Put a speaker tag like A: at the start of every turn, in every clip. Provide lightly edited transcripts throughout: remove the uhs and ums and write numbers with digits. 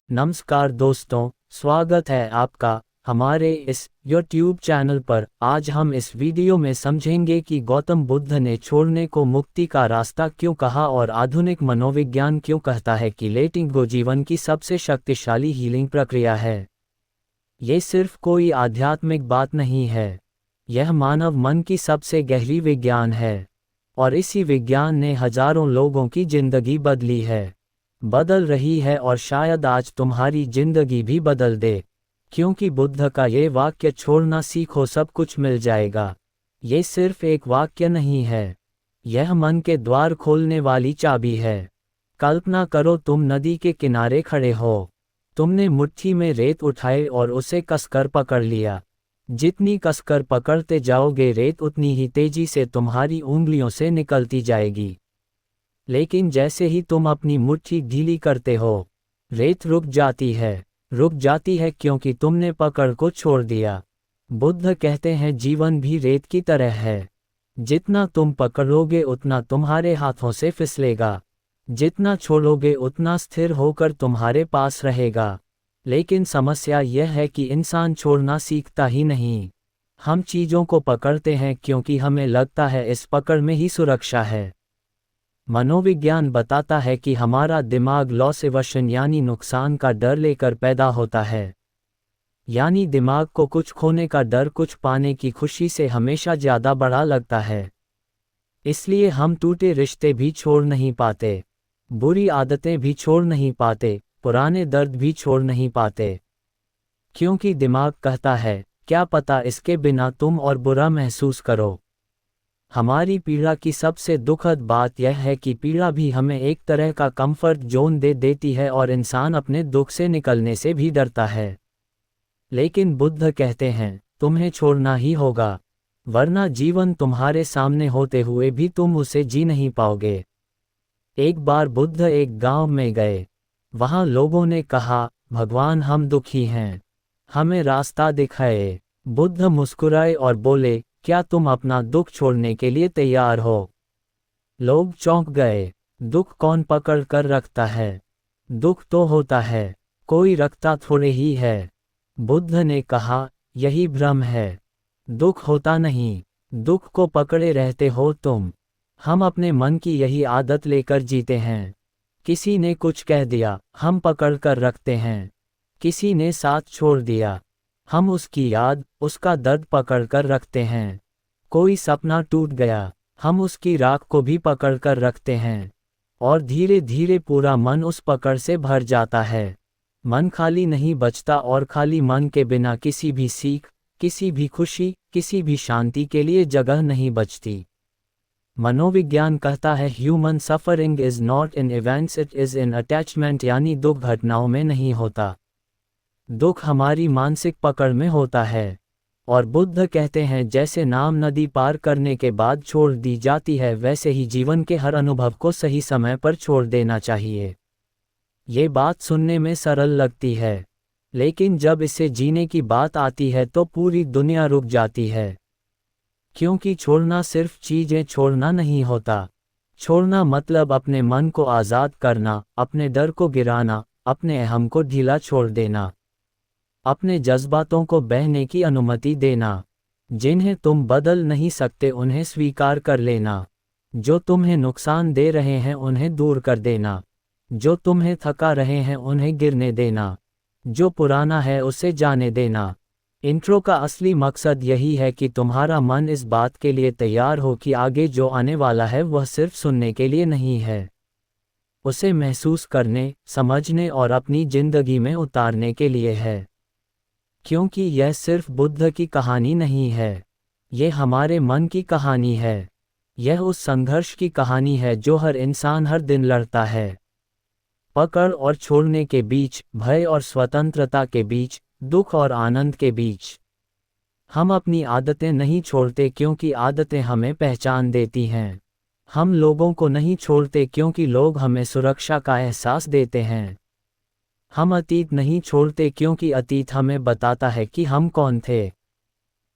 A: नमस्कार दोस्तों, स्वागत है आपका हमारे इस YouTube चैनल पर। आज हम इस वीडियो में समझेंगे कि गौतम बुद्ध ने छोड़ने को मुक्ति का रास्ता क्यों कहा और आधुनिक मनोविज्ञान क्यों कहता है कि लेटिंग गो जीवन की सबसे शक्तिशाली हीलिंग प्रक्रिया है। ये सिर्फ कोई आध्यात्मिक बात नहीं है, यह मानव मन की सबसे गहरी विज्ञान है, और इसी विज्ञान ने हजारों लोगों की जिंदगी बदली है, बदल रही है और शायद आज तुम्हारी जिंदगी भी बदल दे। क्योंकि बुद्ध का ये वाक्य छोड़ना सीखो सब कुछ मिल जाएगा, ये सिर्फ एक वाक्य नहीं है, यह मन के द्वार खोलने वाली चाबी है। कल्पना करो तुम नदी के किनारे खड़े हो, तुमने मुट्ठी में रेत उठाए और उसे कसकर पकड़ लिया। जितनी कसकर पकड़ते जाओगे रेत उतनी ही तेजी से तुम्हारी उंगलियों से निकलती जाएगी। लेकिन जैसे ही तुम अपनी मुट्ठी ढीली करते हो, रेत रुक जाती है क्योंकि तुमने पकड़ को छोड़ दिया। बुद्ध कहते हैं जीवन भी रेत की तरह है, जितना तुम पकड़ोगे उतना तुम्हारे हाथों से फिसलेगा, जितना छोड़ोगे उतना स्थिर होकर तुम्हारे पास रहेगा। लेकिन समस्या यह है कि इंसान छोड़ना सीखता ही नहीं। हम चीज़ों को पकड़ते हैं क्योंकि हमें लगता है इस पकड़ में ही सुरक्षा है। मनोविज्ञान बताता है कि हमारा दिमाग लॉस एवर्शन यानी नुकसान का डर लेकर पैदा होता है। यानी दिमाग को कुछ खोने का डर कुछ पाने की खुशी से हमेशा ज़्यादा बड़ा लगता है। इसलिए हम टूटे रिश्ते भी छोड़ नहीं पाते, बुरी आदतें भी छोड़ नहीं पाते, पुराने दर्द भी छोड़ नहीं पाते। क्योंकि दिमाग कहता है क्या पता इसके बिना तुम और बुरा महसूस करो। हमारी पीड़ा की सबसे दुखद बात यह है कि पीड़ा भी हमें एक तरह का कंफर्ट जोन दे देती है और इंसान अपने दुख से निकलने से भी डरता है। लेकिन बुद्ध कहते हैं तुम्हें छोड़ना ही होगा, वरना जीवन तुम्हारे सामने होते हुए भी तुम उसे जी नहीं पाओगे। एक बार बुद्ध एक गांव में गए, वहां लोगों ने कहा भगवान हम दुखी हैं, हमें रास्ता दिखाए। बुद्ध मुस्कुराए और बोले क्या तुम अपना दुख छोड़ने के लिए तैयार हो? लोग चौंक गए, दुख कौन पकड़ कर रखता है? दुख तो होता है, कोई रखता थोड़े ही है। बुद्ध ने कहा यही भ्रम है, दुख होता नहीं, दुख को पकड़े रहते हो तुम। हम अपने मन की यही आदत लेकर जीते हैं। किसी ने कुछ कह दिया, हम पकड़ कर रखते हैं। किसी ने साथ छोड़ दिया, हम उसकी याद, उसका दर्द पकड़ कर रखते हैं। कोई सपना टूट गया, हम उसकी राख को भी पकड़ कर रखते हैं। और धीरे धीरे पूरा मन उस पकड़ से भर जाता है। मन खाली नहीं बचता और खाली मन के बिना किसी भी सीख, किसी भी खुशी, किसी भी शांति के लिए जगह नहीं बचती। मनोविज्ञान कहता है human suffering is not in events it is in attachment, यानी दुख घटनाओं में नहीं होता, दुख हमारी मानसिक पकड़ में होता है। और बुद्ध कहते हैं जैसे नाव नदी पार करने के बाद छोड़ दी जाती है, वैसे ही जीवन के हर अनुभव को सही समय पर छोड़ देना चाहिए। ये बात सुनने में सरल लगती है, लेकिन जब इसे जीने की बात आती है तो पूरी दुनिया रुक जाती है। क्योंकि छोड़ना सिर्फ चीज़ें छोड़ना नहीं होता। छोड़ना मतलब अपने मन को आज़ाद करना, अपने डर को गिराना, अपने अहम को ढीला छोड़ देना, अपने जज्बातों को बहने की अनुमति देना। जिन्हें तुम बदल नहीं सकते उन्हें स्वीकार कर लेना। जो तुम्हें नुकसान दे रहे हैं उन्हें दूर कर देना। जो तुम्हें थका रहे हैं उन्हें गिरने देना। जो पुराना है उसे जाने देना। इंट्रो का असली मकसद यही है कि तुम्हारा मन इस बात के लिए तैयार हो कि आगे जो आने वाला है वह सिर्फ सुनने के लिए नहीं है, उसे महसूस करने, समझने और अपनी जिंदगी में उतारने के लिए है। क्योंकि यह सिर्फ बुद्ध की कहानी नहीं है, यह हमारे मन की कहानी है। यह उस संघर्ष की कहानी है जो हर इंसान हर दिन लड़ता है। पकड़ और छोड़ने के बीच, भय और स्वतंत्रता के बीच, दुख और आनंद के बीच। हम अपनी आदतें नहीं छोड़ते क्योंकि आदतें हमें पहचान देती हैं। हम लोगों को नहीं छोड़ते क्योंकि लोग हमें सुरक्षा का एहसास देते हैं। हम अतीत नहीं छोड़ते क्योंकि अतीत हमें बताता है कि हम कौन थे।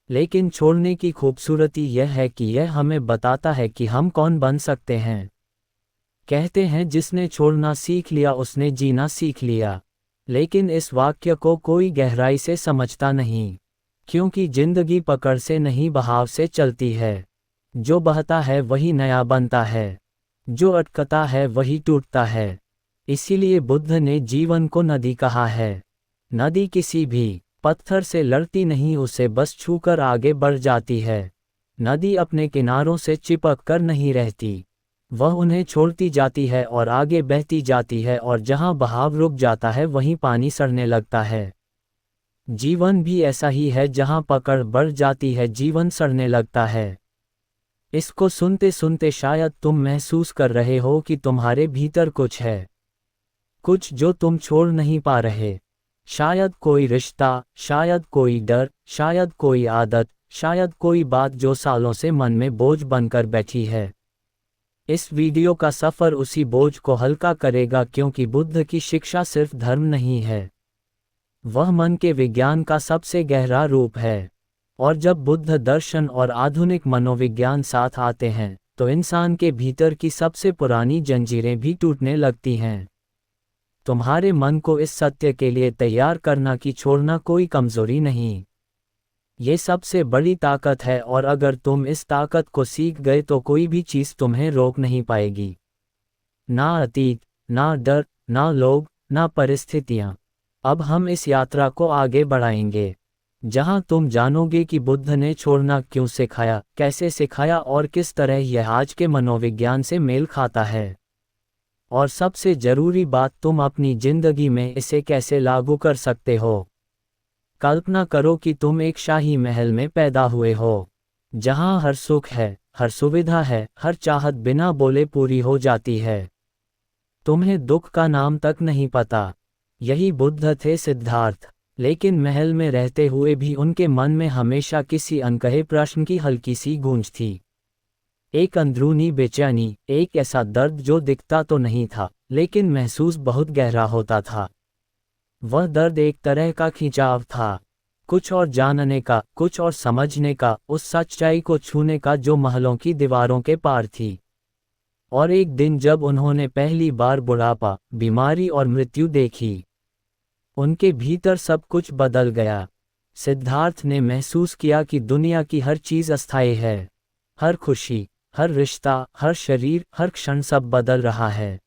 A: लेकिन छोड़ने की खूबसूरती यह है कि यह हमें बताता है कि हम कौन बन सकते हैं। कहते हैं जिसने छोड़ना सीख लिया उसने जीना सीख लिया। लेकिन इस वाक्य को कोई गहराई से समझता नहीं, क्योंकि जिंदगी पकड़ से नहीं बहाव से चलती है। जो बहता है वही नया बनता है, जो अटकता है वही टूटता है। इसीलिए बुद्ध ने जीवन को नदी कहा है। नदी किसी भी पत्थर से लड़ती नहीं, उसे बस छूकर आगे बढ़ जाती है। नदी अपने किनारों से चिपक कर नहीं रहती, वह उन्हें छोड़ती जाती है और आगे बहती जाती है, और जहां बहाव रुक जाता है वहीं पानी सड़ने लगता है। जीवन भी ऐसा ही है, जहां पकड़ बढ़ जाती है जीवन सड़ने लगता है। इसको सुनते सुनते शायद तुम महसूस कर रहे हो कि तुम्हारे भीतर कुछ है, कुछ जो तुम छोड़ नहीं पा रहे। शायद कोई रिश्ता, शायद कोई डर, शायद कोई आदत, शायद कोई बात जो सालों से मन में बोझ बनकर बैठी है। इस वीडियो का सफ़र उसी बोझ को हल्का करेगा, क्योंकि बुद्ध की शिक्षा सिर्फ धर्म नहीं है, वह मन के विज्ञान का सबसे गहरा रूप है। और जब बुद्ध दर्शन और आधुनिक मनोविज्ञान साथ आते हैं, तो इंसान के भीतर की सबसे पुरानी जंजीरें भी टूटने लगती हैं। तुम्हारे मन को इस सत्य के लिए तैयार करना कि छोड़ना कोई कमजोरी नहीं, ये सबसे बड़ी ताकत है। और अगर तुम इस ताकत को सीख गए तो कोई भी चीज़ तुम्हें रोक नहीं पाएगी। ना अतीत, ना डर, ना लोग, ना परिस्थितियाँ। अब हम इस यात्रा को आगे बढ़ाएंगे, जहां तुम जानोगे कि बुद्ध ने छोड़ना क्यों सिखाया, कैसे सिखाया और किस तरह यह आज के मनोविज्ञान से मेल खाता है। और सबसे जरूरी बात, तुम अपनी जिंदगी में इसे कैसे लागू कर सकते हो। कल्पना करो कि तुम एक शाही महल में पैदा हुए हो, जहां हर सुख है, हर सुविधा है, हर चाहत बिना बोले पूरी हो जाती है। तुम्हें दुख का नाम तक नहीं पता। यही बुद्ध थे, सिद्धार्थ। लेकिन महल में रहते हुए भी उनके मन में हमेशा किसी अनकहे प्रश्न की हल्की सी गूंज थी। एक अंदरूनी बेचैनी, एक ऐसा दर्द जो दिखता तो नहीं था, लेकिन महसूस बहुत गहरा होता था। वह दर्द एक तरह का खिंचाव था, कुछ और जानने का, कुछ और समझने का, उस सच्चाई को छूने का जो महलों की दीवारों के पार थी। और एक दिन जब उन्होंने पहली बार बुढ़ापा, बीमारी और मृत्यु देखी, उनके भीतर सब कुछ बदल गया। सिद्धार्थ ने महसूस किया कि दुनिया की हर चीज़ अस्थायी है। हर खुशी, हर रिश्ता, हर शरीर, हर क्षण सब बदल रहा है,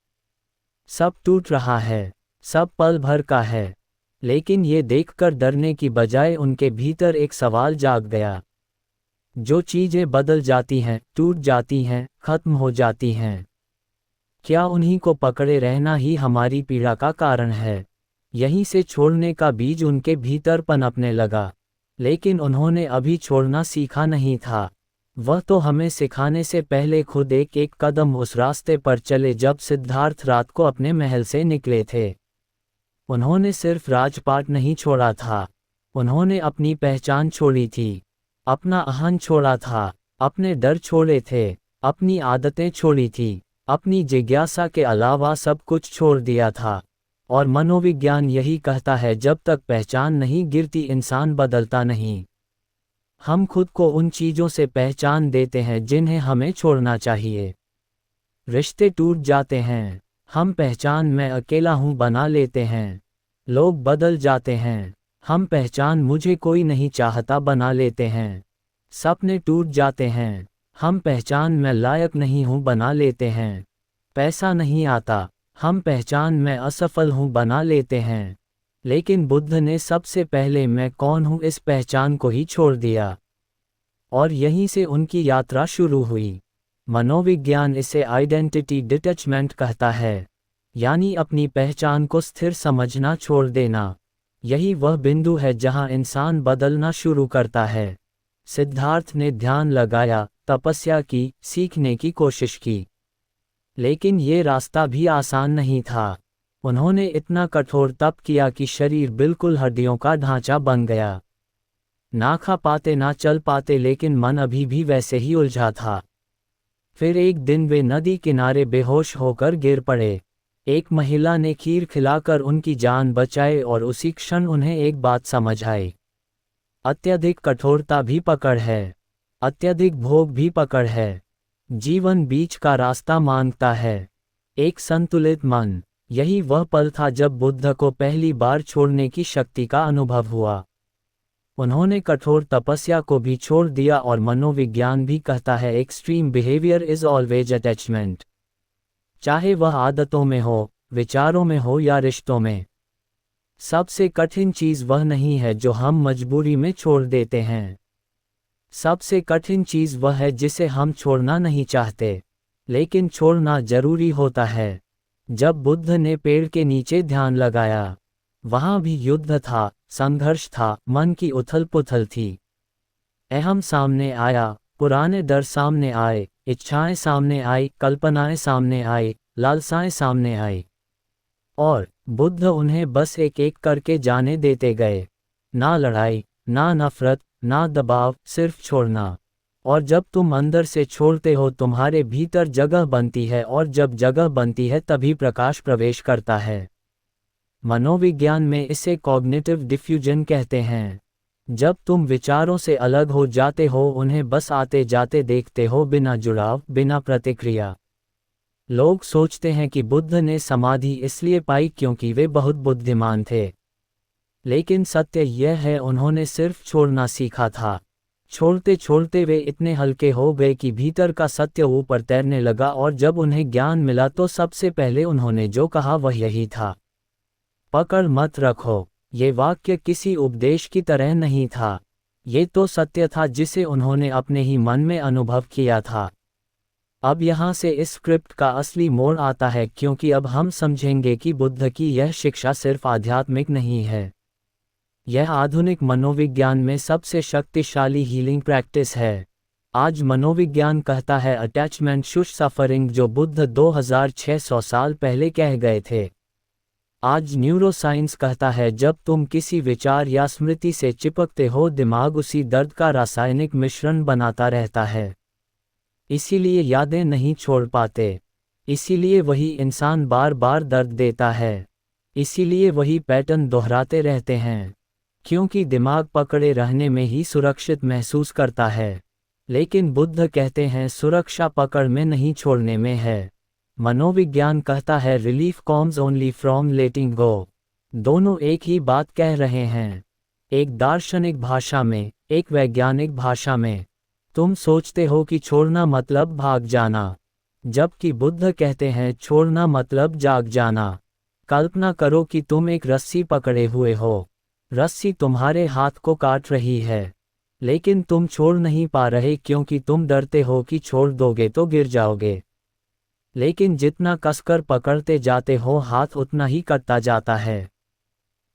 A: सब टूट रहा है, सब पल भर का है। लेकिन ये देखकर डरने की बजाय उनके भीतर एक सवाल जाग गया। जो चीज़ें बदल जाती हैं, टूट जाती हैं, खत्म हो जाती हैं, क्या उन्हीं को पकड़े रहना ही हमारी पीड़ा का कारण है? यहीं से छोड़ने का बीज उनके भीतर पनपने लगा। लेकिन उन्होंने अभी छोड़ना सीखा नहीं था। वह तो हमें सिखाने से पहले खुद एक एक कदम उस रास्ते पर चले। जब सिद्धार्थ रात को अपने महल से निकले थे, उन्होंने सिर्फ राजपाट नहीं छोड़ा था, उन्होंने अपनी पहचान छोड़ी थी, अपना अहं छोड़ा था, अपने डर छोड़े थे, अपनी आदतें छोड़ी थी, अपनी जिज्ञासा के अलावा सब कुछ छोड़ दिया था। और मनोविज्ञान यही कहता है, जब तक पहचान नहीं गिरती इंसान बदलता नहीं। हम खुद को उन चीज़ों से पहचान देते हैं जिन्हें हमें छोड़ना चाहिए। रिश्ते टूट जाते हैं, हम पहचान मैं अकेला हूँ बना लेते हैं। लोग बदल जाते हैं, हम पहचान मुझे कोई नहीं चाहता बना लेते हैं। सपने टूट जाते हैं, हम पहचान मैं लायक नहीं हूँ बना लेते हैं। पैसा नहीं आता, हम पहचान मैं असफल हूँ बना लेते हैं। लेकिन बुद्ध ने सबसे पहले मैं कौन हूँ इस पहचान को ही छोड़ दिया, और यहीं से उनकी यात्रा शुरू हुई। मनोविज्ञान इसे आइडेंटिटी डिटैचमेंट कहता है, यानी अपनी पहचान को स्थिर समझना छोड़ देना। यही वह बिंदु है जहां इंसान बदलना शुरू करता है। सिद्धार्थ ने ध्यान लगाया, तपस्या की, सीखने की कोशिश की, लेकिन ये रास्ता भी आसान नहीं था। उन्होंने इतना कठोर तप किया कि शरीर बिल्कुल हड्डियों का ढांचा बन गया। ना खा पाते, ना चल पाते, लेकिन मन अभी भी वैसे ही उलझा था। फिर एक दिन वे नदी किनारे बेहोश होकर गिर पड़े। एक महिला ने खीर खिलाकर उनकी जान बचाई, और उसी क्षण उन्हें एक बात समझ आई। अत्यधिक कठोरता भी पकड़ है, अत्यधिक भोग भी पकड़ है। जीवन बीच का रास्ता मांगता है, एक संतुलित मन, यही वह पल था जब बुद्ध को पहली बार छोड़ने की शक्ति का अनुभव हुआ। उन्होंने कठोर तपस्या को भी छोड़ दिया और मनोविज्ञान भी कहता है extreme behaviour is always attachment. चाहे वह आदतों में हो, विचारों में हो या रिश्तों में। सबसे कठिन चीज़ वह नहीं है जो हम मजबूरी में छोड़ देते हैं। सबसे कठिन चीज़ वह है जिसे हम छोड़ना नहीं चाहते, लेकिन छोड़ना जरूरी होता है। जब बुद्ध ने पेड़ के नीचे ध्यान लगाया, वहाँ भी युद्ध था, संघर्ष था, मन की उथल पुथल थी। अहम सामने आया, पुराने डर सामने आए, इच्छाएं सामने आई, कल्पनाएं सामने आई, लालसाएं सामने आई। और बुद्ध उन्हें बस एक एक करके जाने देते गए। ना लड़ाई, ना नफरत, ना दबाव, सिर्फ छोड़ना। और जब तुम अंदर से छोड़ते हो तुम्हारे भीतर जगह बनती है, और जब जगह बनती है तभी प्रकाश प्रवेश करता है। मनोविज्ञान में इसे कॉग्निटिव डिफ्यूजन कहते हैं। जब तुम विचारों से अलग हो जाते हो, उन्हें बस आते जाते देखते हो, बिना जुड़ाव, बिना प्रतिक्रिया। लोग सोचते हैं कि बुद्ध ने समाधि इसलिए पाई क्योंकि वे बहुत बुद्धिमान थे। लेकिन सत्य यह है उन्होंने सिर्फ छोड़ना सीखा था। छोड़ते छोड़ते वे इतने हल्के हो गए कि भीतर का सत्य ऊपर तैरने लगा, और जब उन्हें ज्ञान मिला तो सबसे पहले उन्होंने जो कहा वह यही था, पकड़ मत रखो। ये वाक्य किसी उपदेश की तरह नहीं था। ये तो सत्य था जिसे उन्होंने अपने ही मन में अनुभव किया था। अब यहाँ से इस स्क्रिप्ट का असली मोड़ आता है, क्योंकि अब हम समझेंगे कि बुद्ध की यह शिक्षा सिर्फ आध्यात्मिक नहीं है। यह आधुनिक मनोविज्ञान में सबसे शक्तिशाली हीलिंग प्रैक्टिस है। आज मनोविज्ञान कहता है अटैचमेंट शुश सफरिंग, जो बुद्ध 2600 साल पहले कह गए थे। आज न्यूरोसाइंस कहता है जब तुम किसी विचार या स्मृति से चिपकते हो, दिमाग उसी दर्द का रासायनिक मिश्रण बनाता रहता है। इसीलिए यादें नहीं छोड़ पाते। इसीलिए वही इंसान बार बार दर्द देता है। इसीलिए वही पैटर्न दोहराते रहते हैं, क्योंकि दिमाग पकड़े रहने में ही सुरक्षित महसूस करता है। लेकिन बुद्ध कहते हैं सुरक्षा पकड़ में नहीं, छोड़ने में है। मनोविज्ञान कहता है रिलीफ कम्स ओनली फ्रॉम लेटिंग गो। दोनों एक ही बात कह रहे हैं, एक दार्शनिक भाषा में, एक वैज्ञानिक भाषा में। तुम सोचते हो कि छोड़ना मतलब भाग जाना, जबकि बुद्ध कहते हैं छोड़ना मतलब जाग जाना। कल्पना करो कि तुम एक रस्सी पकड़े हुए हो। रस्सी तुम्हारे हाथ को काट रही है, लेकिन तुम छोड़ नहीं पा रहे क्योंकि तुम डरते हो कि छोड़ दोगे तो गिर जाओगे। लेकिन जितना कसकर पकड़ते जाते हो, हाथ उतना ही कटता जाता है।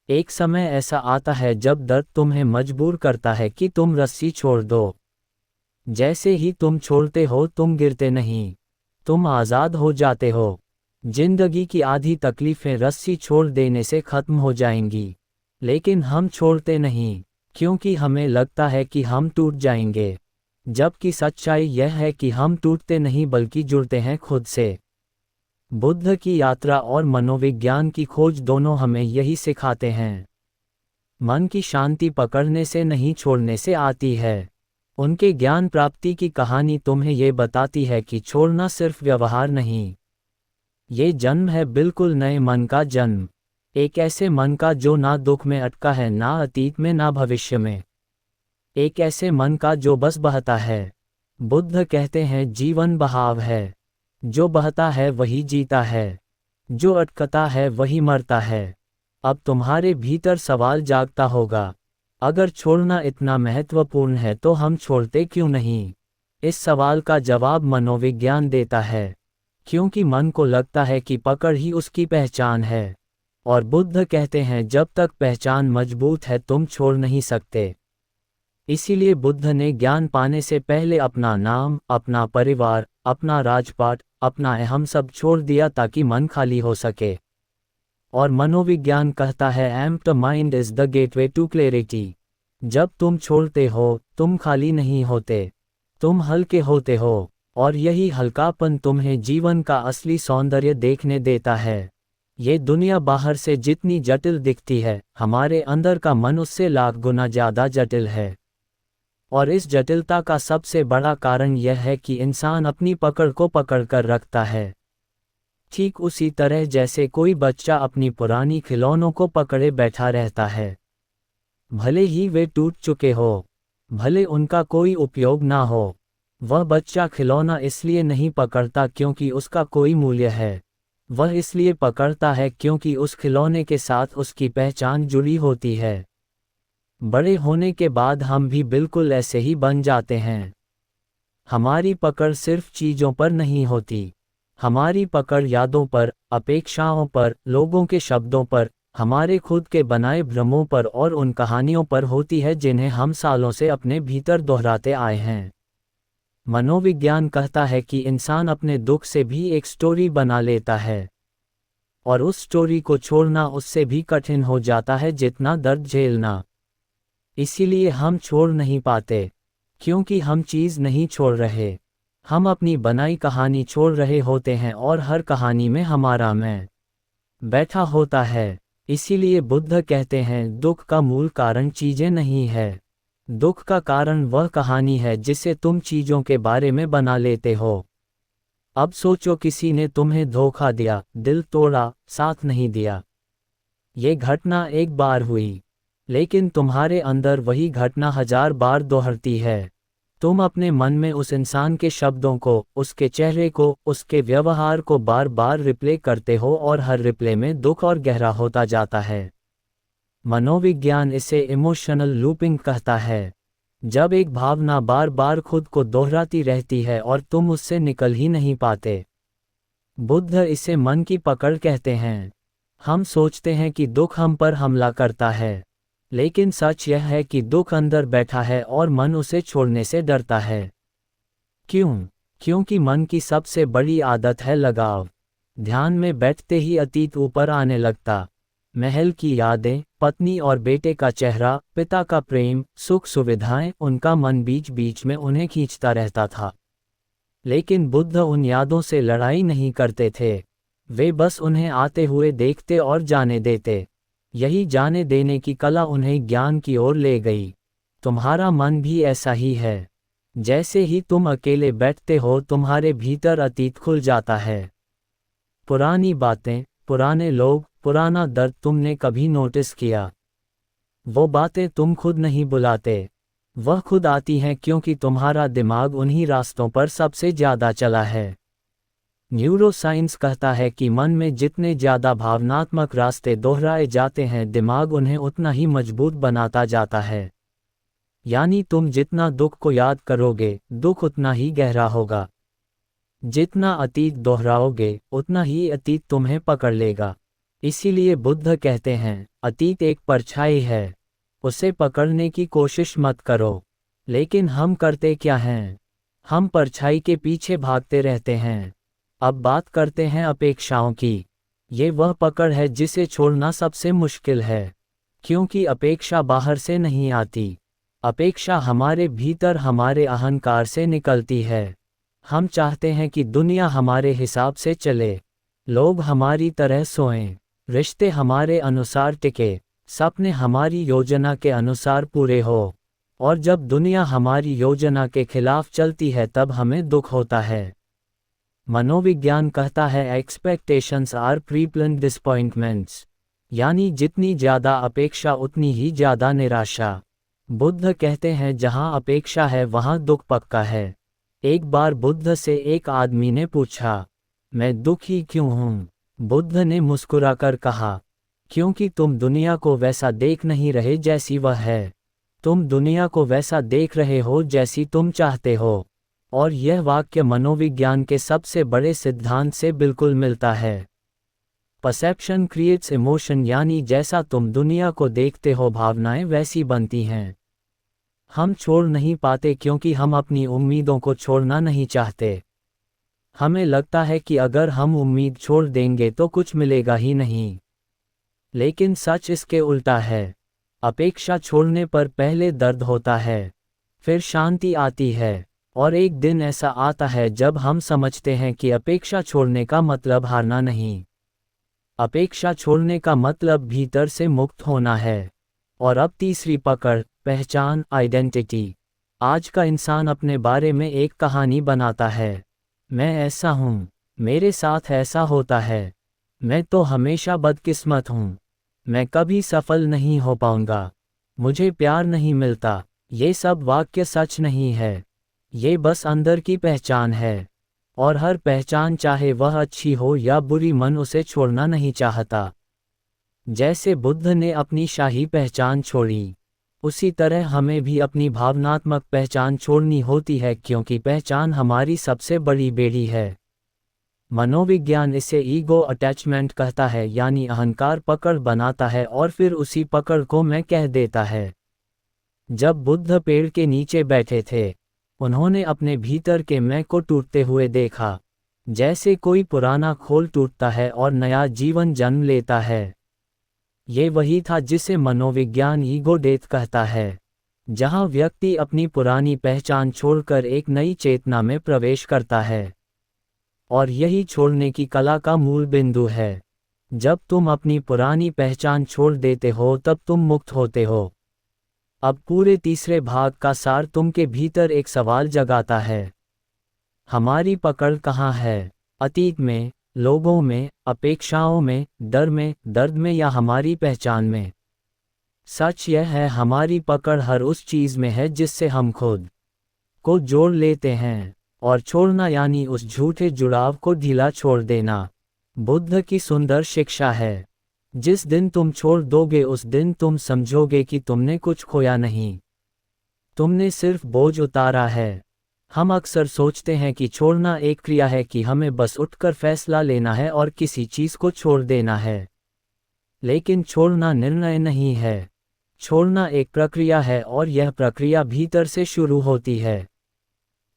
A: एक समय ऐसा आता है जब दर्द तुम्हें मजबूर करता है कि तुम रस्सी छोड़ दो। जैसे ही तुम छोड़ते हो तुम गिरते नहीं, तुम आज़ाद हो जाते हो। जिंदगी की आधी तकलीफें रस्सी छोड़ देने से खत्म हो जाएंगी, लेकिन हम छोड़ते नहीं, क्योंकि हमें लगता है कि हम टूट जाएंगे। जबकि सच्चाई यह है कि हम टूटते नहीं बल्कि जुड़ते हैं खुद से। बुद्ध की यात्रा और मनोविज्ञान की खोज दोनों हमें यही सिखाते हैं। मन की शांति पकड़ने से नहीं, छोड़ने से आती है। उनके ज्ञान प्राप्ति की कहानी तुम्हें ये बताती है कि छोड़ना सिर्फ व्यवहार नहीं, ये जन्म है, बिल्कुल नए मन का जन्म। एक ऐसे मन का जो ना दुख में अटका है, ना अतीत में, ना भविष्य में। एक ऐसे मन का जो बस बहता है। बुद्ध कहते हैं जीवन बहाव है, जो बहता है वही जीता है, जो अटकता है वही मरता है। अब तुम्हारे भीतर सवाल जागता होगा, अगर छोड़ना इतना महत्वपूर्ण है तो हम छोड़ते क्यों नहीं? इस सवाल का जवाब मनोविज्ञान देता है, क्योंकि मन को लगता है कि पकड़ ही उसकी पहचान है। और बुद्ध कहते हैं जब तक पहचान मजबूत है तुम छोड़ नहीं सकते। इसीलिए बुद्ध ने ज्ञान पाने से पहले अपना नाम, अपना परिवार, अपना राजपाट, अपना अहम सब छोड़ दिया ताकि मन खाली हो सके। और मनोविज्ञान कहता है empty mind is the gateway to clarity. जब तुम छोड़ते हो तुम खाली नहीं होते, तुम हल्के होते हो, और यही हल्कापन तुम्हें जीवन का असली सौंदर्य देखने देता है। ये दुनिया बाहर से जितनी जटिल दिखती है, हमारे अंदर का मन उससे लाख गुना ज़्यादा जटिल है। और इस जटिलता का सबसे बड़ा कारण यह है कि इंसान अपनी पकड़ को पकड़ कर रखता है। ठीक उसी तरह जैसे कोई बच्चा अपनी पुरानी खिलौनों को पकड़े बैठा रहता है। भले ही वे टूट चुके हो, भले उनका कोई उपयोग ना हो, वह बच्चा खिलौना इसलिए नहीं पकड़ता क्योंकि उसका कोई मूल्य है। वह इसलिए पकड़ता है क्योंकि उस खिलौने के साथ उसकी पहचान जुड़ी होती है। बड़े होने के बाद हम भी बिल्कुल ऐसे ही बन जाते हैं। हमारी पकड़ सिर्फ चीज़ों पर नहीं होती। हमारी पकड़ यादों पर, अपेक्षाओं पर, लोगों के शब्दों पर, हमारे खुद के बनाए भ्रमों पर और उन कहानियों पर होती है जिन्हें हम सालों से अपने भीतर दोहराते आए हैं। मनोविज्ञान कहता है कि इंसान अपने दुख से भी एक स्टोरी बना लेता है, और उस स्टोरी को छोड़ना उससे भी कठिन हो जाता है जितना दर्द झेलना। इसीलिए हम छोड़ नहीं पाते, क्योंकि हम चीज़ नहीं छोड़ रहे, हम अपनी बनाई कहानी छोड़ रहे होते हैं और हर कहानी में हमारा मैं बैठा होता है। इसीलिए बुद्ध कहते हैं दुख का मूल कारण चीज़ें नहीं है, दुख का कारण वह कहानी है जिसे तुम चीज़ों के बारे में बना लेते हो। अब सोचो किसी ने तुम्हें धोखा दिया, दिल तोड़ा, साथ नहीं दिया। ये घटना एक बार हुई, लेकिन तुम्हारे अंदर वही घटना 1000 बार दोहरती है। तुम अपने मन में उस इंसान के शब्दों को, उसके चेहरे को, उसके व्यवहार को बार बार रिप्ले करते हो और हर रिप्ले में दुख और गहरा होता जाता है। मनोविज्ञान इसे इमोशनल लूपिंग कहता है। जब एक भावना बार बार खुद को दोहराती रहती है और तुम उससे निकल ही नहीं पाते। बुद्ध इसे मन की पकड़ कहते हैं। हम सोचते हैं कि दुख हम पर हमला करता है, लेकिन सच यह है कि दुख अंदर बैठा है और मन उसे छोड़ने से डरता है। क्यों? क्योंकि मन की सबसे बड़ी आदत है लगाव। ध्यान में बैठते ही अतीत ऊपर आने लगता। महल की यादें, पत्नी और बेटे का चेहरा, पिता का प्रेम, सुख सुविधाएं, उनका मन बीच बीच में उन्हें खींचता रहता था। लेकिन बुद्ध उन यादों से लड़ाई नहीं करते थे, वे बस उन्हें आते हुए देखते और जाने देते। यही जाने देने की कला उन्हें ज्ञान की ओर ले गई। तुम्हारा मन भी ऐसा ही है। जैसे ही तुम अकेले बैठते हो तुम्हारे भीतर अतीत खुल जाता है। पुरानी बातें, पुराने लोग, पुराना दर्द तुमने कभी नोटिस किया? वो बातें तुम खुद नहीं बुलाते, वह खुद आती हैं क्योंकि तुम्हारा दिमाग उन्हीं रास्तों पर सबसे ज़्यादा चला है। न्यूरोसाइंस कहता है कि मन में जितने ज़्यादा भावनात्मक रास्ते दोहराए जाते हैं दिमाग उन्हें उतना ही मजबूत बनाता जाता है। यानी तुम जितना दुख को याद करोगे, दुख उतना ही गहरा होगा। जितना अतीत दोहराओगे, उतना ही अतीत तुम्हें पकड़ लेगा। इसीलिए बुद्ध कहते हैं, अतीत एक परछाई है, उसे पकड़ने की कोशिश मत करो। लेकिन हम करते क्या हैं? हम परछाई के पीछे भागते रहते हैं। अब बात करते हैं अपेक्षाओं की। ये वह पकड़ है जिसे छोड़ना सबसे मुश्किल है, क्योंकि अपेक्षा बाहर से नहीं आती। अपेक्षा हमारे भीतर हमारे अहंकार से निकलती है। हम चाहते हैं कि दुनिया हमारे हिसाब से चले, लोग हमारी तरह सोएं, रिश्ते हमारे अनुसार टिके, सपने हमारी योजना के अनुसार पूरे हो। और जब दुनिया हमारी योजना के खिलाफ चलती है तब हमें दुख होता है। मनोविज्ञान कहता है एक्सपेक्टेशंस आर प्रीप्लान्ड डिसअपॉइंटमेंट्स, यानी जितनी ज़्यादा अपेक्षा उतनी ही ज़्यादा निराशा। बुद्ध कहते हैं जहाँ अपेक्षा है वहाँ दुख पक्का है। एक बार बुद्ध से एक आदमी ने पूछा, मैं दुखी क्यों हूँ? बुद्ध ने मुस्कुराकर कहा, क्योंकि तुम दुनिया को वैसा देख नहीं रहे जैसी वह है, तुम दुनिया को वैसा देख रहे हो जैसी तुम चाहते हो। और यह वाक्य मनोविज्ञान के सबसे बड़े सिद्धांत से बिल्कुल मिलता है। परसेप्शन क्रिएट्स इमोशन, यानी जैसा तुम दुनिया को देखते हो भावनाएं वैसी बनती हैं। हम छोड़ नहीं पाते क्योंकि हम अपनी उम्मीदों को छोड़ना नहीं चाहते। हमें लगता है कि अगर हम उम्मीद छोड़ देंगे तो कुछ मिलेगा ही नहीं। लेकिन सच इसके उल्टा है। अपेक्षा छोड़ने पर पहले दर्द होता है, फिर शांति आती है, और एक दिन ऐसा आता है जब हम समझते हैं कि अपेक्षा छोड़ने का मतलब हारना नहीं। अपेक्षा छोड़ने का मतलब भीतर से मुक्त होना है। और अब तीसरी पकड़, पहचान, आइडेंटिटी। आज का इंसान अपने बारे में एक कहानी बनाता है। मैं ऐसा हूँ, मेरे साथ ऐसा होता है। मैं तो हमेशा बदकिस्मत हूँ। मैं कभी सफल नहीं हो पाऊंगा। मुझे प्यार नहीं मिलता। ये सब वाक्य सच नहीं है। ये बस अंदर की पहचान है। और हर पहचान, चाहे वह अच्छी हो या बुरी, मन उसे छोड़ना नहीं चाहता। जैसे बुद्ध ने अपनी शाही पहचान छोड़ी, उसी तरह हमें भी अपनी भावनात्मक पहचान छोड़नी होती है, क्योंकि पहचान हमारी सबसे बड़ी बेड़ी है। मनोविज्ञान इसे ईगो अटैचमेंट कहता है, यानी अहंकार पकड़ बनाता है और फिर उसी पकड़ को मैं कह देता है। जब बुद्ध पेड़ के नीचे बैठे थे, उन्होंने अपने भीतर के मैं को टूटते हुए देखा, जैसे कोई पुराना खोल टूटता है और नया जीवन जन्म लेता है। ये वही था जिसे मनोविज्ञान ईगो डेथ कहता है, जहाँ व्यक्ति अपनी पुरानी पहचान छोड़कर एक नई चेतना में प्रवेश करता है। और यही छोड़ने की कला का मूल बिंदु है। जब तुम अपनी पुरानी पहचान छोड़ देते हो तब तुम मुक्त होते हो। अब पूरे तीसरे भाग का सार तुमके भीतर एक सवाल जगाता है। हमारी पकड़ कहाँ है? अतीत में, लोगों में, अपेक्षाओं में, डर में, दर्द में, या हमारी पहचान में? सच यह है, हमारी पकड़ हर उस चीज़ में है जिससे हम खुद को जोड़ लेते हैं। और छोड़ना यानी उस झूठे जुड़ाव को ढीला छोड़ देना। बुद्ध की सुंदर शिक्षा है। जिस दिन तुम छोड़ दोगे उस दिन तुम समझोगे कि तुमने कुछ खोया नहीं, तुमने सिर्फ बोझ उतारा है। हम अक्सर सोचते हैं कि छोड़ना एक क्रिया है, कि हमें बस उठकर फैसला लेना है और किसी चीज़ को छोड़ देना है। लेकिन छोड़ना निर्णय नहीं है। छोड़ना एक प्रक्रिया है, और यह प्रक्रिया भीतर से शुरू होती है।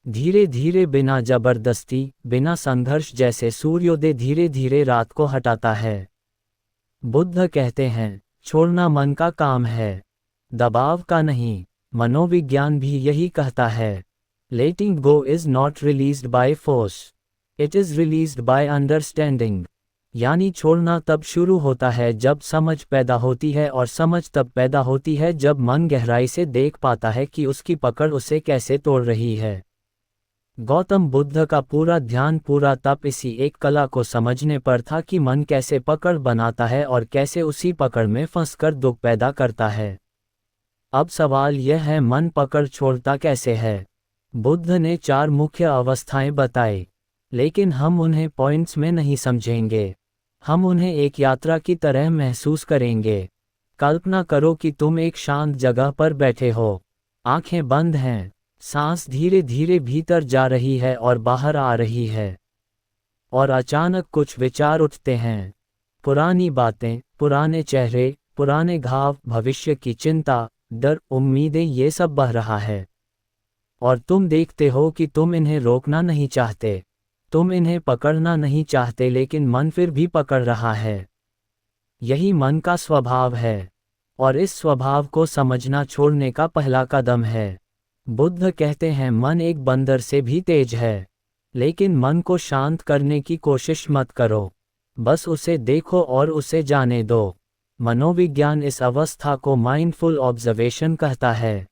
A: धीरे धीरे, बिना जबरदस्ती, बिना संघर्ष, जैसे सूर्योदय धीरे धीरे रात को हटाता है। बुद्ध कहते हैं, छोड़ना मन का काम है, दबाव का नहीं। मनोविज्ञान भी यही कहता है। Letting go is not released by force, it is released by understanding. यानी छोड़ना तब शुरू होता है जब समझ पैदा होती है, और समझ तब पैदा होती है जब मन गहराई से देख पाता है कि उसकी पकड़ उसे कैसे तोड़ रही है। गौतम बुद्ध का पूरा ध्यान, पूरा तप इसी एक कला को समझने पर था कि मन कैसे पकड़ बनाता है और कैसे उसी पकड़ में फंसकर दुख पैदा करता है। अब सवाल यह है, मन पकड़ छोड़ता कैसे है? बुद्ध ने 4 मुख्य अवस्थाएं बताई, लेकिन हम उन्हें पॉइंट्स में नहीं समझेंगे। हम उन्हें एक यात्रा की तरह महसूस करेंगे। कल्पना करो कि तुम एक शांत जगह पर बैठे हो, आंखें बंद हैं, सांस धीरे धीरे भीतर जा रही है और बाहर आ रही है। और अचानक कुछ विचार उठते हैं। पुरानी बातें, पुराने चेहरे, पुराने घाव, भविष्य की चिंता, डर, उम्मीदें, ये सब बह रहा है। और तुम देखते हो कि तुम इन्हें रोकना नहीं चाहते, तुम इन्हें पकड़ना नहीं चाहते, लेकिन मन फिर भी पकड़ रहा है। यही मन का स्वभाव है, और इस स्वभाव को समझना छोड़ने का पहला कदम है। बुद्ध कहते हैं, मन एक बंदर से भी तेज है, लेकिन मन को शांत करने की कोशिश मत करो, बस उसे देखो और उसे जाने दो। मनोविज्ञान इस अवस्था को माइंडफुल ऑब्जर्वेशन कहता है,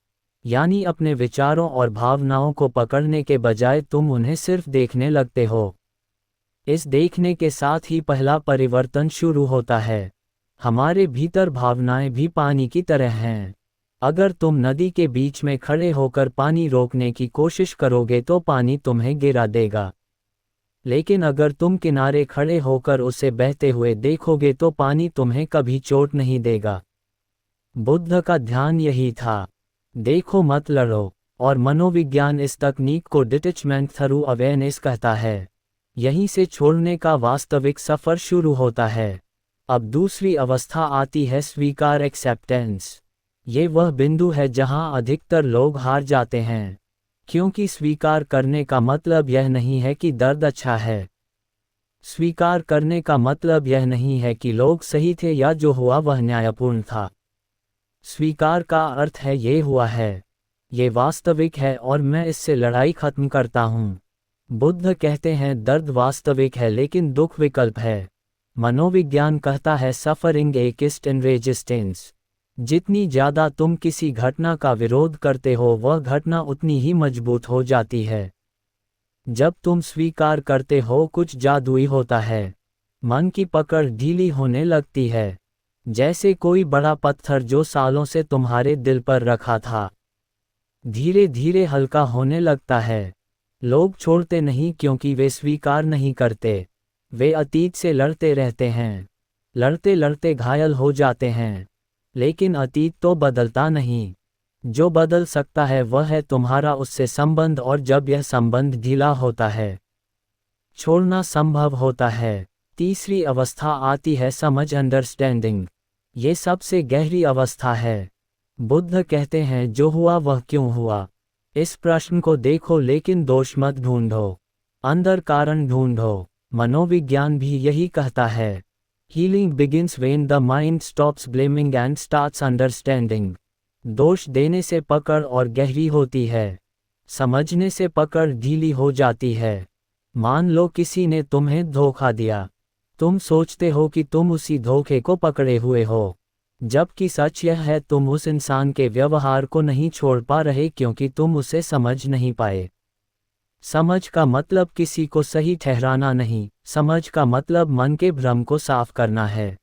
A: यानी अपने विचारों और भावनाओं को पकड़ने के बजाय तुम उन्हें सिर्फ देखने लगते हो। इस देखने के साथ ही पहला परिवर्तन शुरू होता है। हमारे भीतर भावनाएं भी पानी की तरह हैं। अगर तुम नदी के बीच में खड़े होकर पानी रोकने की कोशिश करोगे तो पानी तुम्हें गिरा देगा, लेकिन अगर तुम किनारे खड़े होकर उसे बहते हुए देखोगे तो पानी तुम्हें कभी चोट नहीं देगा। बुद्ध का ध्यान यही था, देखो मत लड़ो। और मनोविज्ञान इस तकनीक को डिटैचमेंट थ्रू अवेयरनेस कहता है। यहीं से छोड़ने का वास्तविक सफ़र शुरू होता है। अब दूसरी अवस्था आती है, स्वीकार, एक्सेप्टेंस। ये वह बिंदु है जहां अधिकतर लोग हार जाते हैं, क्योंकि स्वीकार करने का मतलब यह नहीं है कि दर्द अच्छा है। स्वीकार करने का मतलब यह नहीं है कि लोग सही थे या जो हुआ वह न्यायपूर्ण था। स्वीकार का अर्थ है, ये हुआ है, ये वास्तविक है और मैं इससे लड़ाई खत्म करता हूँ। बुद्ध कहते हैं, दर्द वास्तविक है लेकिन दुख विकल्प है। मनोविज्ञान कहता है, suffering A KIST in resistance. जितनी ज़्यादा तुम किसी घटना का विरोध करते हो वह घटना उतनी ही मजबूत हो जाती है। जब तुम स्वीकार करते हो कुछ जादुई होता है। मन की पकड़ ढीली होने लगती है, जैसे कोई बड़ा पत्थर जो सालों से तुम्हारे दिल पर रखा था धीरे धीरे हल्का होने लगता है। लोग छोड़ते नहीं क्योंकि वे स्वीकार नहीं करते, वे अतीत से लड़ते रहते हैं, लड़ते लड़ते घायल हो जाते हैं। लेकिन अतीत तो बदलता नहीं, जो बदल सकता है वह है तुम्हारा उससे संबंध, और जब यह संबंध ढीला होता है छोड़ना संभव होता है। तीसरी अवस्था आती है समझ, अंडरस्टैंडिंग। ये सबसे गहरी अवस्था है। बुद्ध कहते हैं जो हुआ वह क्यों हुआ, इस प्रश्न को देखो लेकिन दोष मत ढूंढो, अंदर कारण ढूंढो। मनोविज्ञान भी यही कहता है, healing begins when the mind stops blaming and starts understanding. दोष देने से पकड़ और गहरी होती है, समझने से पकड़ ढीली हो जाती है। मान लो किसी ने तुम्हें धोखा दिया, तुम सोचते हो कि तुम उसी धोखे को पकड़े हुए हो, जबकि सच यह है तुम उस इंसान के व्यवहार को नहीं छोड़ पा रहे क्योंकि तुम उसे समझ नहीं पाए। समझ का मतलब किसी को सही ठहराना नहीं, समझ का मतलब मन के भ्रम को साफ करना है।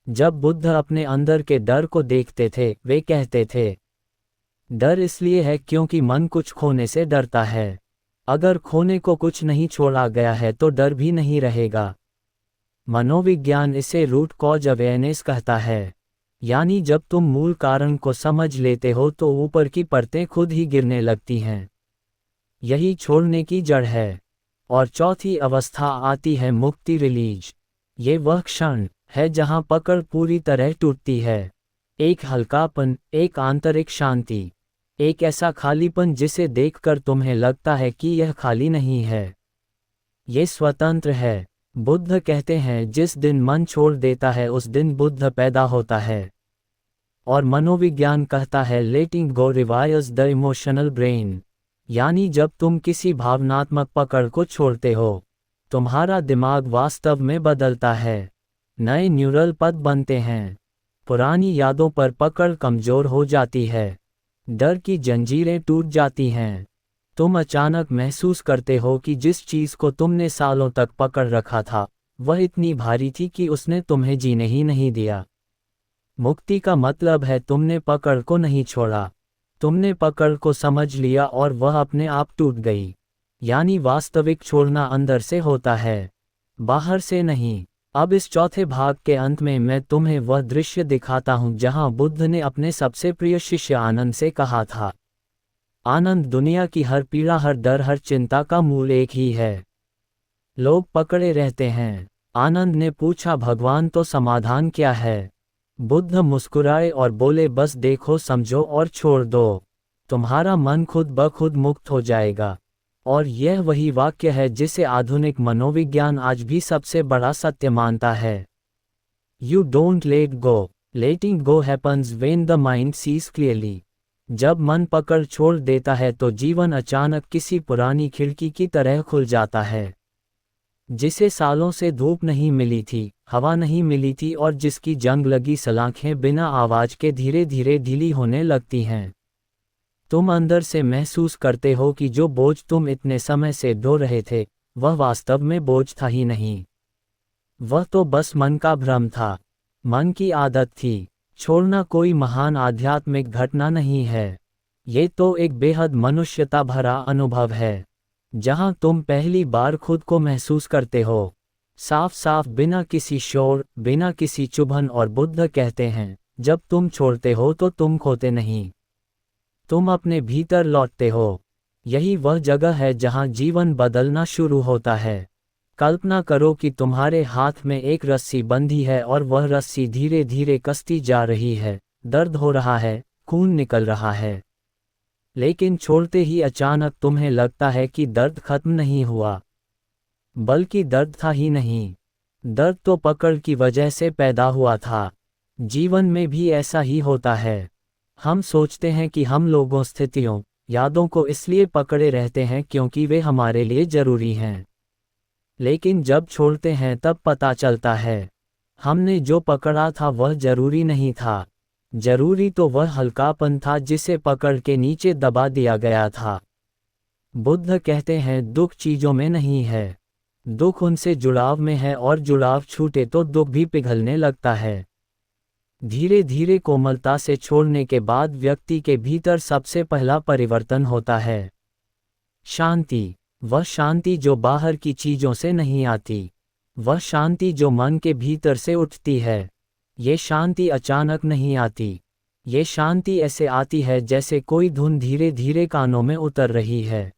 A: जब बुद्ध अपने अंदर के डर को देखते थे वे कहते थे, डर इसलिए है क्योंकि मन कुछ खोने से डरता है। अगर खोने को कुछ नहीं छोड़ा गया है तो डर भी नहीं रहेगा। मनोविज्ञान इसे रूट कॉज अवेयरनेस कहता है, यानी जब तुम मूल कारण को समझ लेते हो तो ऊपर की परतें खुद ही गिरने लगती हैं। यही छोड़ने की जड़ है। और चौथी अवस्था आती है मुक्ति, रिलीज। ये वह क्षण है जहां पकड़ पूरी तरह टूटती है। एक हल्कापन, एक आंतरिक शांति, एक ऐसा खालीपन जिसे देखकर तुम्हें लगता है कि यह खाली नहीं है, ये स्वतंत्र है। बुद्ध कहते हैं जिस दिन मन छोड़ देता है उस दिन बुद्ध पैदा होता है। और मनोविज्ञान कहता है letting go रिवायर्स the emotional brain, यानी जब तुम किसी भावनात्मक पकड़ को छोड़ते हो तुम्हारा दिमाग वास्तव में बदलता है, नए न्यूरल पथ बनते हैं, पुरानी यादों पर पकड़ कमजोर हो जाती है, डर की जंजीरें टूट जाती हैं। तुम अचानक महसूस करते हो कि जिस चीज़ को तुमने सालों तक पकड़ रखा था वह इतनी भारी थी कि उसने तुम्हें जीने ही नहीं दिया। मुक्ति का मतलब है तुमने पकड़ को नहीं छोड़ा, तुमने पकड़ को समझ लिया और वह अपने आप टूट गई। यानी वास्तविक छोड़ना अंदर से होता है, बाहर से नहीं। अब इस चौथे भाग के अंत में मैं तुम्हें वह दृश्य दिखाता हूं जहां बुद्ध ने अपने सबसे प्रिय शिष्य आनंद से कहा था, आनंद, दुनिया की हर पीड़ा, हर डर, हर चिंता का मूल एक ही है, लोग पकड़े रहते हैं। आनंद ने पूछा भगवान तो समाधान क्या है? बुद्ध मुस्कुराए और बोले बस देखो, समझो और छोड़ दो, तुम्हारा मन खुद ब खुद मुक्त हो जाएगा। और यह वही वाक्य है जिसे आधुनिक मनोविज्ञान आज भी सबसे बड़ा सत्य मानता है। You don't let go, letting go happens when the mind sees clearly. जब मन पकड़ छोड़ देता है तो जीवन अचानक किसी पुरानी खिड़की की तरह खुल जाता है, जिसे सालों से धूप नहीं मिली थी, हवा नहीं मिली थी और जिसकी जंग लगी सलाखें बिना आवाज के धीरे धीरे ढीली होने लगती हैं। तुम अंदर से महसूस करते हो कि जो बोझ तुम इतने समय से ढो रहे थे वह वास्तव में बोझ था ही नहीं, वह तो बस मन का भ्रम था, मन की आदत थी। छोड़ना कोई महान आध्यात्मिक घटना नहीं है, ये तो एक बेहद मनुष्यता भरा अनुभव है, जहां तुम पहली बार खुद को महसूस करते हो, साफ साफ, बिना किसी शोर, बिना किसी चुभन। और बुद्ध कहते हैं जब तुम छोड़ते हो तो तुम खोते नहीं, तुम अपने भीतर लौटते हो। यही वह जगह है जहां जीवन बदलना शुरू होता है। कल्पना करो कि तुम्हारे हाथ में एक रस्सी बंधी है और वह रस्सी धीरे धीरे कसती जा रही है, दर्द हो रहा है, खून निकल रहा है, लेकिन छोड़ते ही अचानक तुम्हें लगता है कि दर्द खत्म नहीं हुआ, बल्कि दर्द था ही नहीं, दर्द तो पकड़ की वजह से पैदा हुआ था। जीवन में भी ऐसा ही होता है। हम सोचते हैं कि हम लोगों, स्थितियों, यादों को इसलिए पकड़े रहते हैं क्योंकि वे हमारे लिए जरूरी हैं, लेकिन जब छोड़ते हैं तब पता चलता है हमने जो पकड़ा था वह जरूरी नहीं था, जरूरी तो वह हल्कापन था जिसे पकड़ के नीचे दबा दिया गया था। बुद्ध कहते हैं दुख चीजों में नहीं है, दुख उनसे जुड़ाव में है, और जुड़ाव छूटे तो दुख भी पिघलने लगता है। धीरे धीरे कोमलता से छोड़ने के बाद व्यक्ति के भीतर सबसे पहला परिवर्तन होता है शांति। वह शांति जो बाहर की चीजों से नहीं आती, वह शांति जो मन के भीतर से उठती है। ये शांति अचानक नहीं आती, ये शांति ऐसे आती है जैसे कोई धुन धीरे धीरे कानों में उतर रही है,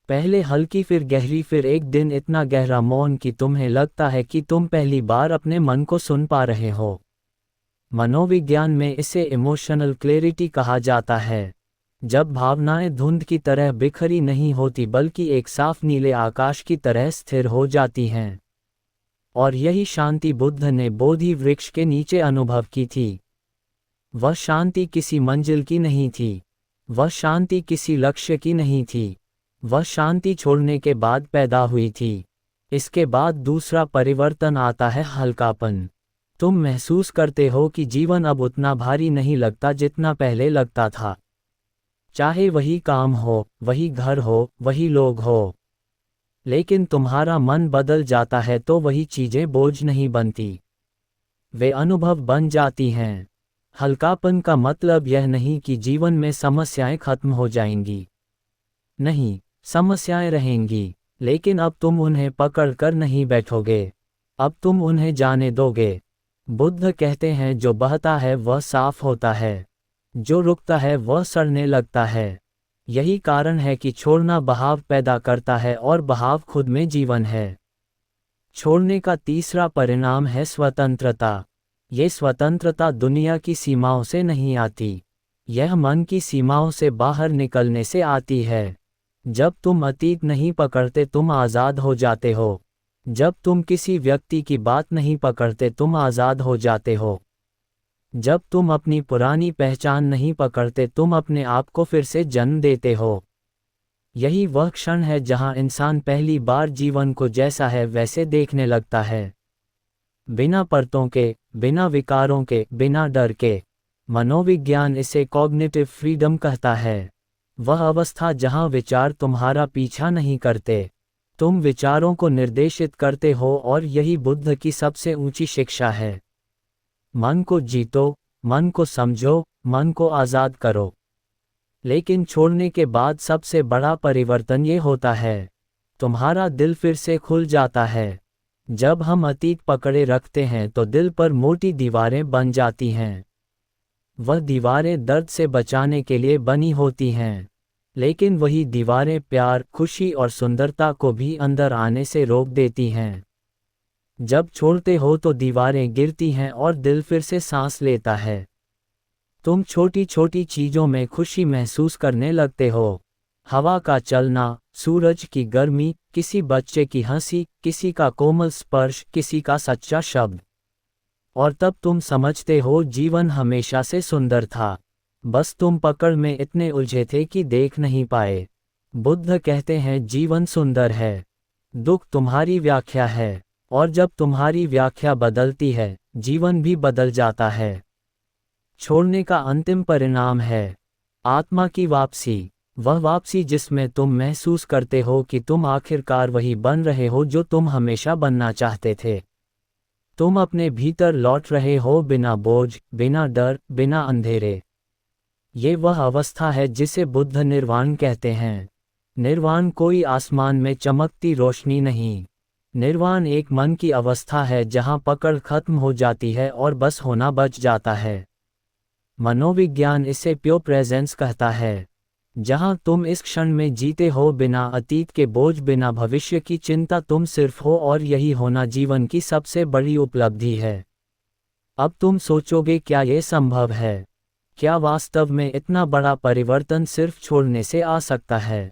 A: पहले हल्की फिर गहरी, फिर एक दिन इतना गहरा मौन कि तुम्हें लगता है कि तुम पहली बार अपने मन को सुन पा रहे हो। मनोविज्ञान में इसे इमोशनल क्लैरिटी कहा जाता है, जब भावनाएं धुंध की तरह बिखरी नहीं होती बल्कि एक साफ नीले आकाश की तरह स्थिर हो जाती हैं। और यही शांति बुद्ध ने बोधि वृक्ष के नीचे अनुभव की थी। वह शांति किसी मंजिल की नहीं थी, वह शांति किसी लक्ष्य की नहीं थी, वह शांति छोड़ने के बाद पैदा हुई थी। इसके बाद दूसरा परिवर्तन आता है हल्कापन। तुम महसूस करते हो कि जीवन अब उतना भारी नहीं लगता जितना पहले लगता था, चाहे वही काम हो, वही घर हो, वही लोग हो। लेकिन तुम्हारा मन बदल जाता है तो वही चीजें बोझ नहीं बनती, वे अनुभव बन जाती हैं। हल्कापन का मतलब यह नहीं कि जीवन में समस्याएं खत्म हो जाएंगी, नहीं, समस्याएं रहेंगी, लेकिन अब तुम उन्हें पकड़ कर नहीं बैठोगे, अब तुम उन्हें जाने दोगे। बुद्ध कहते हैं जो बहता है वह साफ होता है, जो रुकता है वह सड़ने लगता है। यही कारण है कि छोड़ना बहाव पैदा करता है और बहाव खुद में जीवन है। छोड़ने का तीसरा परिणाम है स्वतंत्रता। ये स्वतंत्रता दुनिया की सीमाओं से नहीं आती, यह मन की सीमाओं से बाहर निकलने से आती है। जब तुम अतीत नहीं पकड़ते तुम आज़ाद हो जाते हो, जब तुम किसी व्यक्ति की बात नहीं पकड़ते तुम आज़ाद हो जाते हो, जब तुम अपनी पुरानी पहचान नहीं पकड़ते तुम अपने आप को फिर से जन्म देते हो। यही वह क्षण है जहां इंसान पहली बार जीवन को जैसा है वैसे देखने लगता है, बिना परतों के, बिना विकारों के, बिना डर के। मनोविज्ञान इसे कॉग्निटिव फ्रीडम कहता है, वह अवस्था जहां विचार तुम्हारा पीछा नहीं करते, तुम विचारों को निर्देशित करते हो। और यही बुद्ध की सबसे ऊंची शिक्षा है। मन को जीतो, मन को समझो, मन को आज़ाद करो। लेकिन छोड़ने के बाद सबसे बड़ा परिवर्तन ये होता है, तुम्हारा दिल फिर से खुल जाता है। जब हम अतीत पकड़े रखते हैं तो दिल पर मोटी दीवारें बन जाती हैं। वह दीवारें दर्द से बचाने के लिए बनी होती हैं, लेकिन वही दीवारें प्यार, खुशी और सुंदरता को भी अंदर आने से रोक देती हैं। जब छोड़ते हो तो दीवारें गिरती हैं और दिल फिर से सांस लेता है। तुम छोटी छोटी चीज़ों में खुशी महसूस करने लगते हो, हवा का चलना, सूरज की गर्मी, किसी बच्चे की हंसी, किसी का कोमल स्पर्श, किसी का सच्चा शब्द। और तब तुम समझते हो जीवन हमेशा से सुंदर था, बस तुम पकड़ में इतने उलझे थे कि देख नहीं पाए। बुद्ध कहते हैं जीवन सुंदर है, दुख तुम्हारी व्याख्या है, और जब तुम्हारी व्याख्या बदलती है जीवन भी बदल जाता है। छोड़ने का अंतिम परिणाम है आत्मा की वापसी, वह वापसी जिसमें तुम महसूस करते हो कि तुम आखिरकार वही बन रहे हो जो तुम हमेशा बनना चाहते थे। तुम अपने भीतर लौट रहे हो, बिना बोझ, बिना डर, बिना अंधेरे। ये वह अवस्था है जिसे बुद्ध निर्वाण कहते हैं। निर्वाण कोई आसमान में चमकती रोशनी नहीं, निर्वाण एक मन की अवस्था है जहां पकड़ खत्म हो जाती है और बस होना बच जाता है। मनोविज्ञान इसे प्योर प्रेजेंस कहता है, जहां तुम इस क्षण में जीते हो, बिना अतीत के बोझ, बिना भविष्य की चिंता, तुम सिर्फ हो। और यही होना जीवन की सबसे बड़ी उपलब्धि है। अब तुम सोचोगे क्या यह संभव है? क्या वास्तव में इतना बड़ा परिवर्तन सिर्फ छोड़ने से आ सकता है?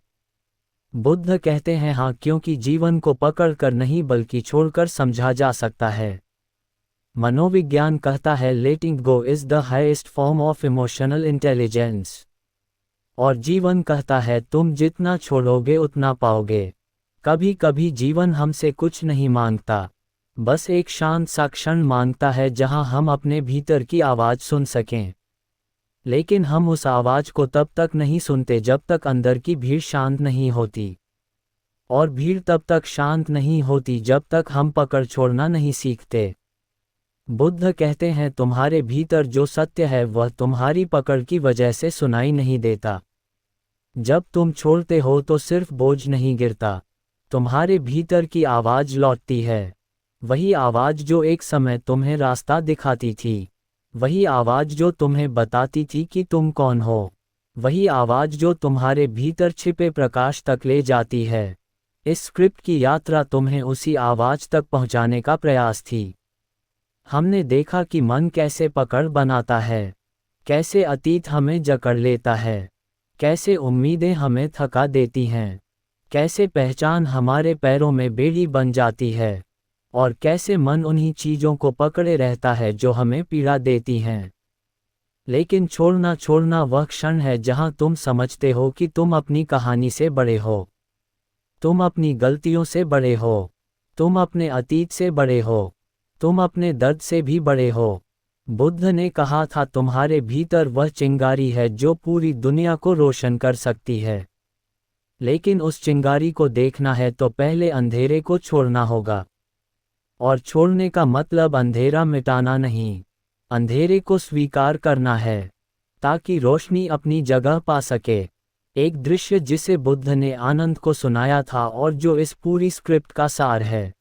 A: बुद्ध कहते हैं हाँ, क्योंकि जीवन को पकड़कर नहीं बल्कि छोड़कर समझा जा सकता है। मनोविज्ञान कहता है letting go is the highest form of emotional intelligence. और जीवन कहता है तुम जितना छोड़ोगे उतना पाओगे। कभी कभी जीवन हमसे कुछ नहीं मांगता, बस एक शांत सा क्षण मांगता है जहां हम अपने भीतर की आवाज़ सुन सकें। लेकिन हम उस आवाज़ को तब तक नहीं सुनते जब तक अंदर की भीड़ शांत नहीं होती। और भीड़ तब तक शांत नहीं होती जब तक हम पकड़ छोड़ना नहीं सीखते। बुद्ध कहते हैं तुम्हारे भीतर जो सत्य है वह तुम्हारी पकड़ की वजह से सुनाई नहीं देता। जब तुम छोड़ते हो तो सिर्फ बोझ नहीं गिरता, तुम्हारे भीतर की आवाज़ लौटती है। वही आवाज़ जो एक समय तुम्हें रास्ता दिखाती थी, वही आवाज़ जो तुम्हें बताती थी कि तुम कौन हो, वही आवाज़ जो तुम्हारे भीतर छिपे प्रकाश तक ले जाती है। इस स्क्रिप्ट की यात्रा तुम्हें उसी आवाज़ तक पहुंचाने का प्रयास थी। हमने देखा कि मन कैसे पकड़ बनाता है, कैसे अतीत हमें जकड़ लेता है, कैसे उम्मीदें हमें थका देती हैं, कैसे पहचान हमारे पैरों में बेड़ी बन जाती है, और कैसे मन उन्हीं चीज़ों को पकड़े रहता है जो हमें पीड़ा देती हैं। लेकिन छोड़ना वह क्षण है जहां तुम समझते हो कि तुम अपनी कहानी से बड़े हो, तुम अपनी गलतियों से बड़े हो, तुम अपने अतीत से बड़े हो, तुम अपने दर्द से भी बड़े हो। बुद्ध ने कहा था तुम्हारे भीतर वह चिंगारी है जो पूरी दुनिया को रोशन कर सकती है। लेकिन उस चिंगारी को देखना है तो पहले अंधेरे को छोड़ना होगा। और छोड़ने का मतलब अंधेरा मिटाना नहीं, अंधेरे को स्वीकार करना है ताकि रोशनी अपनी जगह पा सके। एक दृश्य जिसे बुद्ध ने आनंद को सुनाया था और जो इस पूरी स्क्रिप्ट का सार है।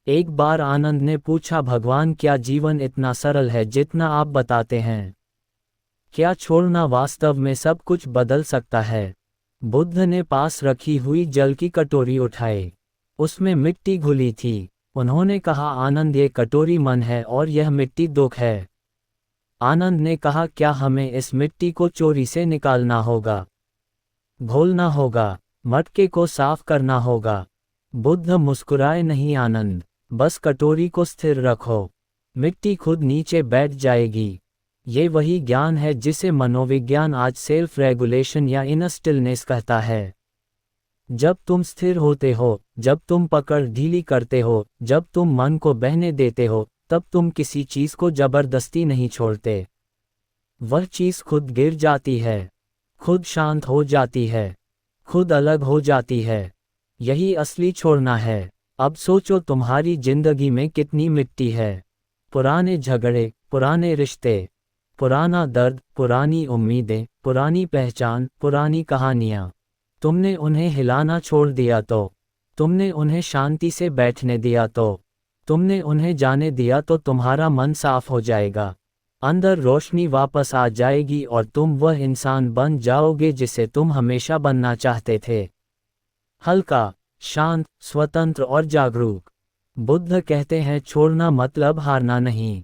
A: एक बार आनंद ने पूछा भगवान क्या जीवन इतना सरल है जितना आप बताते हैं? क्या छोड़ना वास्तव में सब कुछ बदल सकता है? बुद्ध ने पास रखी हुई जल की कटोरी उठाई, उसमें मिट्टी घुली थी। उन्होंने कहा आनंद ये कटोरी मन है और यह मिट्टी दुख है। आनंद ने कहा क्या हमें इस मिट्टी को चोरी से निकालना होगा, घोलना होगा, मटके को साफ करना होगा? बुद्ध मुस्कुराए नहीं आनंद, बस कटोरी को स्थिर रखो, मिट्टी खुद नीचे बैठ जाएगी। ये वही ज्ञान है जिसे मनोविज्ञान आज सेल्फ रेगुलेशन या इनर स्टिलनेस कहता है। जब तुम स्थिर होते हो, जब तुम पकड़ ढीली करते हो, जब तुम मन को बहने देते हो, तब तुम किसी चीज़ को जबरदस्ती नहीं छोड़ते। वह चीज़ खुद गिर जाती है, खुद शांत हो जाती है, खुद अलग हो जाती है। यही असली छोड़ना है। अब सोचो तुम्हारी जिंदगी में कितनी मिट्टी है। पुराने झगड़े, पुराने रिश्ते, पुराना दर्द, पुरानी उम्मीदें, पुरानी पहचान, पुरानी कहानियाँ। तुमने उन्हें हिलाना छोड़ दिया तो, तुमने उन्हें शांति से बैठने दिया तो, तुमने उन्हें जाने दिया तो तुम्हारा मन साफ हो जाएगा, अंदर रोशनी वापस आ जाएगी और तुम वह इंसान बन जाओगे जिसे तुम हमेशा बनना चाहते थे। हल्का, शांत, स्वतंत्र और जागरूक। बुद्ध कहते हैं छोड़ना मतलब हारना नहीं,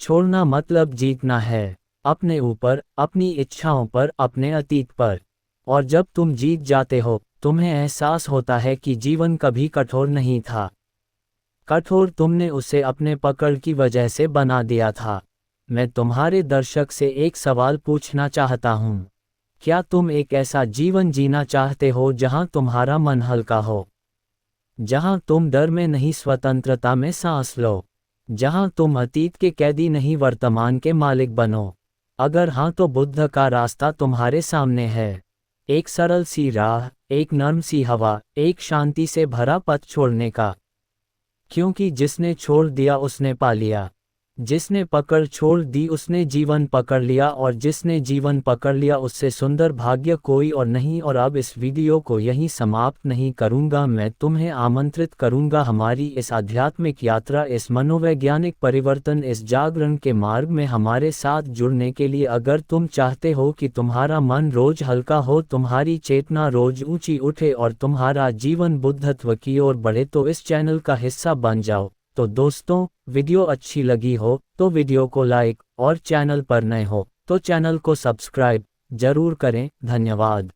A: छोड़ना मतलब जीतना है, अपने ऊपर, अपनी इच्छाओं पर, अपने अतीत पर। और जब तुम जीत जाते हो, तुम्हें एहसास होता है कि जीवन कभी कठोर नहीं था। कठोर तुमने उसे अपने पकड़ की वजह से बना दिया था। मैं तुम्हारे दर्शक से एक सवाल पूछना चाहता हूँ। क्या तुम एक ऐसा जीवन जीना चाहते हो जहाँ तुम्हारा मन हल्का हो, जहाँ तुम डर में नहीं स्वतंत्रता में सांस लो, जहाँ तुम अतीत के कैदी नहीं वर्तमान के मालिक बनो? अगर हाँ तो बुद्ध का रास्ता तुम्हारे सामने है। एक सरल सी राह, एक नर्म सी हवा, एक शांति से भरा पथ छोड़ने का। क्योंकि जिसने छोड़ दिया उसने पा लिया, जिसने पकड़ छोड़ दी उसने जीवन पकड़ लिया, और जिसने जीवन पकड़ लिया उससे सुंदर भाग्य कोई और नहीं। और अब इस वीडियो को यहीं समाप्त नहीं करूंगा, मैं तुम्हें आमंत्रित करूंगा हमारी इस आध्यात्मिक यात्रा, इस मनोवैज्ञानिक परिवर्तन, इस जागरण के मार्ग में हमारे साथ जुड़ने के लिए। अगर तुम चाहते हो कि तुम्हारा मन रोज हल्का हो, तुम्हारी चेतना रोज ऊंची उठे और तुम्हारा जीवन बुद्धत्व की ओर बढ़े, तो इस चैनल का हिस्सा बन जाओ। तो दोस्तों, वीडियो अच्छी लगी हो तो वीडियो को लाइक, और चैनल पर नए हो तो चैनल को सब्सक्राइब जरूर करें। धन्यवाद।